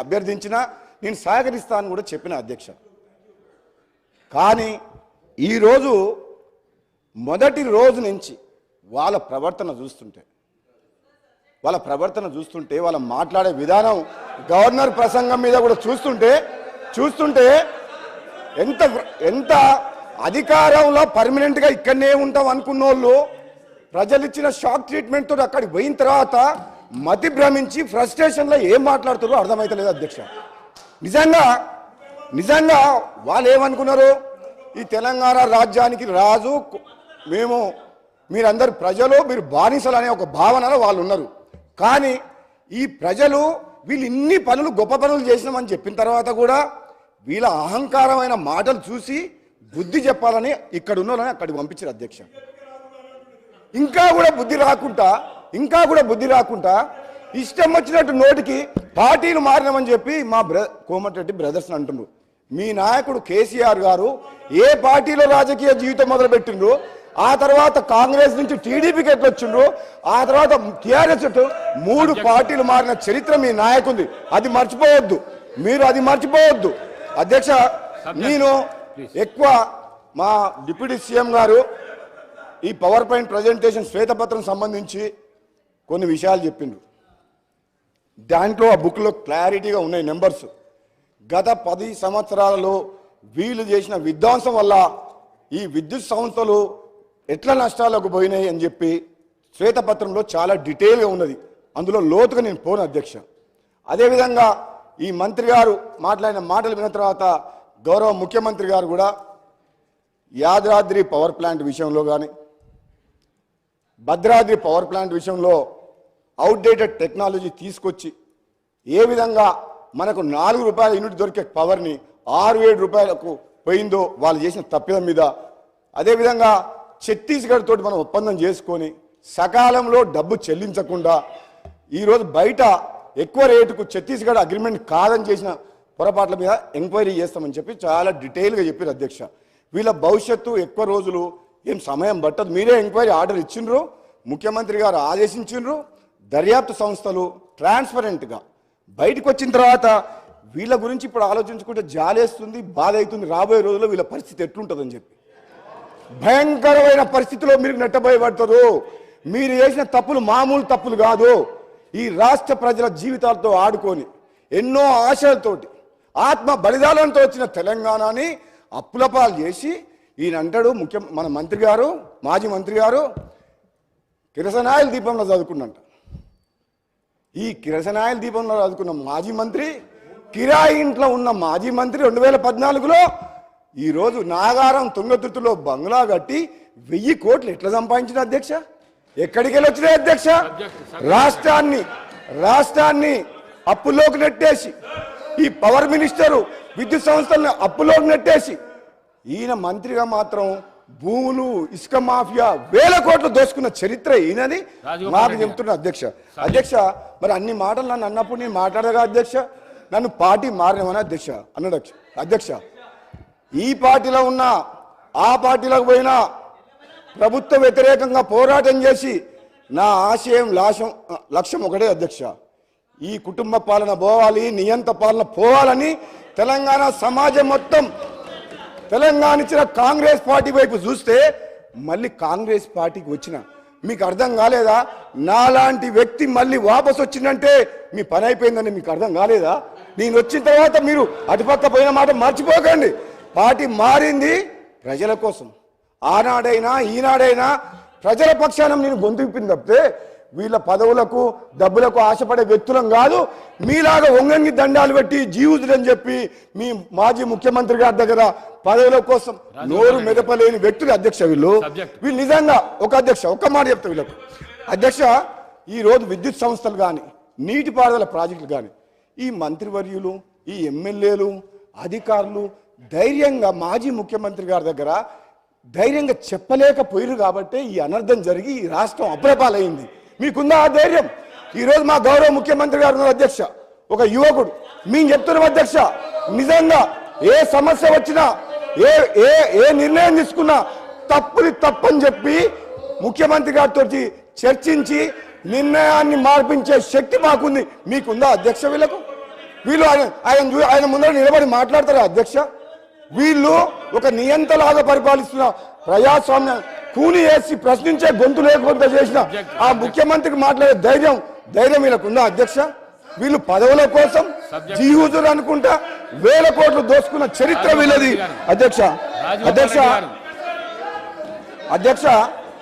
అభ్యర్థించినా నేను సహకరిస్తాను కూడా చెప్పిన అధ్యక్ష. కానీ ఈరోజు మొదటి రోజు నుంచి వాళ్ళ ప్రవర్తన చూస్తుంటే వాళ్ళ మాట్లాడే విధానం గవర్నర్ ప్రసంగం మీద కూడా చూస్తుంటే ఎంత అధికారంలో పర్మనెంట్గా ఇక్కడనే ఉంటాం అనుకున్న వాళ్ళు ప్రజలు ఇచ్చిన షాక్ ట్రీట్మెంట్ తోటి అక్కడికి పోయిన తర్వాత మతి భ్రమించి ఫ్రస్ట్రేషన్లో ఏం మాట్లాడుతారో అర్థమైతలేదు అధ్యక్ష. నిజంగా వాళ్ళు ఏమనుకున్నారు, ఈ తెలంగాణ రాజ్యానికి రాజు మేము, మీరందరు ప్రజలు, మీరు బానిసలు అనే ఒక భావనలో వాళ్ళు ఉన్నారు. కానీ ఈ ప్రజలు వీళ్ళు ఇన్ని పనులు గొప్ప పనులు చేసినామని చెప్పిన తర్వాత కూడా వీళ్ళ అహంకారమైన మాటలు చూసి బుద్ధి చెప్పాలని ఇక్కడ ఉన్న వాళ్ళని అక్కడికి పంపించారు అధ్యక్ష. ఇంకా కూడా బుద్ధి రాకుండా ఇష్టం వచ్చినట్టు నోటికి పార్టీలు మారినామని చెప్పి మా కోమటిరెడ్డి బ్రదర్స్ అంటున్నారు. మీ నాయకుడు కేసీఆర్ గారు ఏ పార్టీలో రాజకీయ జీవితం మొదలుపెట్టిండ్రు, ఆ తర్వాత కాంగ్రెస్ నుంచి టీడీపీకి ఎట్లొచ్చిండ్రు, ఆ తర్వాత టీఆర్ఎస్ 3 పార్టీలు మారిన చరిత్ర మీ నాయకుంది. అది మర్చిపోవద్దు, మీరు అది మర్చిపోవద్దు అధ్యక్ష. నేను ఎక్కువ మా డిప్యూటీ సీఎం గారు ఈ పవర్ పాయింట్ ప్రజెంటేషన్ శ్వేతపత్రం సంబంధించి కొన్ని విషయాలు చెప్పిండ్రు. దాంట్లో ఆ బుక్లో క్లారిటీగా ఉన్నాయి నెంబర్స్. గత 10 సంవత్సరాలలో వీళ్ళు చేసిన విధ్వంసం వల్ల ఈ విద్యుత్ సంస్థలు ఎట్లా నష్టాలకు పోయినాయి అని చెప్పి శ్వేతపత్రంలో చాలా డీటెయిల్గా ఉన్నది. అందులో లోతుగా నేను పోను అధ్యక్ష. అదేవిధంగా ఈ మంత్రి గారు మాట్లాడిన మాటలు విన్న తర్వాత గౌరవ ముఖ్యమంత్రి గారు కూడా యాదాద్రి పవర్ ప్లాంట్ విషయంలో కానీ భద్రాద్రి పవర్ ప్లాంట్ విషయంలో అవుట్డేటెడ్ టెక్నాలజీ తీసుకొచ్చి ఏ విధంగా మనకు 4 రూపాయల యూనిట్ దొరికే పవర్ని 6-7 రూపాయలకు పోయిందో వాళ్ళు చేసిన తప్పిదం మీద, అదేవిధంగా ఛత్తీస్గఢ్ తోటి మనం ఒప్పందం చేసుకొని సకాలంలో డబ్బు చెల్లించకుండా ఈరోజు బయట ఎక్కువ రేటుకు ఛత్తీస్గఢ్ అగ్రిమెంట్ కాదని చేసిన పొరపాట్ల మీద ఎంక్వైరీ చేస్తామని చెప్పి చాలా డీటెయిల్గా చెప్పారు అధ్యక్ష. వీళ్ళ భవిష్యత్తు ఎక్కువ రోజులు ఏం సమయం పట్టదు. మీరే ఎంక్వైరీ ఆర్డర్ ఇచ్చిండ్రు, ముఖ్యమంత్రి గారు ఆదేశించిండ్రు. దర్యాప్తు సంస్థలు ట్రాన్స్పరెంట్గా బయటకు వచ్చిన తర్వాత వీళ్ళ గురించి ఇప్పుడు ఆలోచించుకుంటే జాలేస్తుంది, బాధ అవుతుంది. రాబోయే రోజుల్లో వీళ్ళ పరిస్థితి ఎట్లుంటుందని చెప్పి భయంకరమైన పరిస్థితిలో మీరు నెట్టబోయబడతారు. మీరు చేసిన తప్పులు మామూలు తప్పులు కాదు. ఈ రాష్ట్ర ప్రజల జీవితాలతో ఆడుకొని ఎన్నో ఆశలతోటి ఆత్మ బలిదానంతో వచ్చిన తెలంగాణని అప్పులపాలు చేసి ఈయన అంటాడు మన మంత్రి గారు, మాజీ మంత్రి గారు కిరసనాయిల దీపంలో చదువుకున్నంట. ఈ కిరసనాయిల దీపంలో చదువుకున్న మాజీ మంత్రి, కిరాయి ఇంట్లో ఉన్న మాజీ మంత్రి 2014లో ఈరోజు నాగారం తుంగతుర్తిలో బంగ్లా కట్టి 1000 కోట్లు ఎట్లా సంపాదించిన అధ్యక్ష? ఎక్కడికి వెళ్ళి వచ్చినాయి అధ్యక్ష? రాష్ట్రాన్ని అప్పులోకి నెట్టేసి, ఈ పవర్ మినిస్టరు విద్యుత్ సంస్థలను అప్పులోకి నెట్టేసి, ఈయన మంత్రిగా మాత్రం భూములు, ఇసుక మాఫియా 1000 కోట్లు దోసుకున్న చరిత్ర ఈయనది మాకు చెప్తున్నా అధ్యక్ష. మరి అన్ని మాటలు నన్ను అన్నప్పుడు నేను మాట్లాడగా అధ్యక్ష, నన్ను పార్టీ మారినమని అన్నాడు అధ్యక్ష. ఈ పార్టీలో ఉన్నా ఆ పార్టీలోకి పోయినా ప్రభుత్వ వ్యతిరేకంగా పోరాటం చేసి నా ఆశయం లక్ష్యం ఒకటే అధ్యక్ష, ఈ కుటుంబ పాలన పోవాలి, నియంత పాలన పోవాలని తెలంగాణ సమాజం మొత్తం తెలంగాణ ఇచ్చిన కాంగ్రెస్ పార్టీ వైపు చూస్తే మళ్ళీ కాంగ్రెస్ పార్టీకి వచ్చిన మీకు అర్థం కాలేదా? నాలాంటి వ్యక్తి మళ్ళీ వాపసు వచ్చిందంటే మీ పని అయిపోయిందని మీకు అర్థం కాలేదా? నేను వచ్చిన తర్వాత మీరు అటుపక్క పోయిన మాట మర్చిపోకండి. పార్టీ మారింది ప్రజల కోసం. ఆనాడైనా ఈనాడైనా ప్రజల పక్షాన నేను గొంతు విప్పింది తప్పితే వీళ్ళ పదవులకు డబ్బులకు ఆశపడే వ్యక్తులం కాదు. మీలాగా వంగంగి దండాలు పెట్టి జీవుదులని చెప్పి మీ మాజీ ముఖ్యమంత్రి గారి దగ్గర పదవుల కోసం నోరు మెదపలేని వ్యక్తులు అధ్యక్ష. వీళ్ళు నిజంగా ఒక్క మాట చెప్తా వీళ్ళకు అధ్యక్ష. ఈరోజు విద్యుత్ సంస్థలు కానీ నీటిపారుదల ప్రాజెక్టులు కానీ ఈ మంత్రివర్యులు, ఈ ఎమ్మెల్యేలు, అధికారులు ధైర్యంగా మాజీ ముఖ్యమంత్రి గారి దగ్గర ధైర్యంగా చెప్పలేకపోయారు కాబట్టి ఈ అనర్థం జరిగి ఈ రాష్ట్రం అప్రపాలైంది. మీకుందా ఆ ధైర్యం? ఈరోజు మా గౌరవ ముఖ్యమంత్రి గారు అధ్యక్ష, ఒక యువకుడు మేము చెప్తున్నాం అధ్యక్ష, నిజంగా ఏ సమస్య వచ్చినా ఏ నిర్ణయం తీసుకున్నా తప్పని చెప్పి ముఖ్యమంత్రి గారితో చర్చించి నిర్ణయాన్ని మార్పించే శక్తి మాకుంది. మీకుందా అధ్యక్ష? వీళ్ళకు వీళ్ళు ఆయన ముందర నిలబడి మాట్లాడతారా అధ్యక్ష? వీళ్ళు ఒక నియంతలాగా పరిపాలిస్తున్న ప్రజాస్వామ్యం కూని వేసి ప్రశ్నించే గొంతు లేకుండా చేసిన ఆ ముఖ్యమంత్రికి మాట్లాడే ధైర్యం వీళ్ళకు ఉందా అధ్యక్ష? వీళ్ళు పదవుల కోసం జీహుజురు అనుకుంటా వేల కోట్లు దోసుకున్న చరిత్ర వీళ్ళది అధ్యక్ష.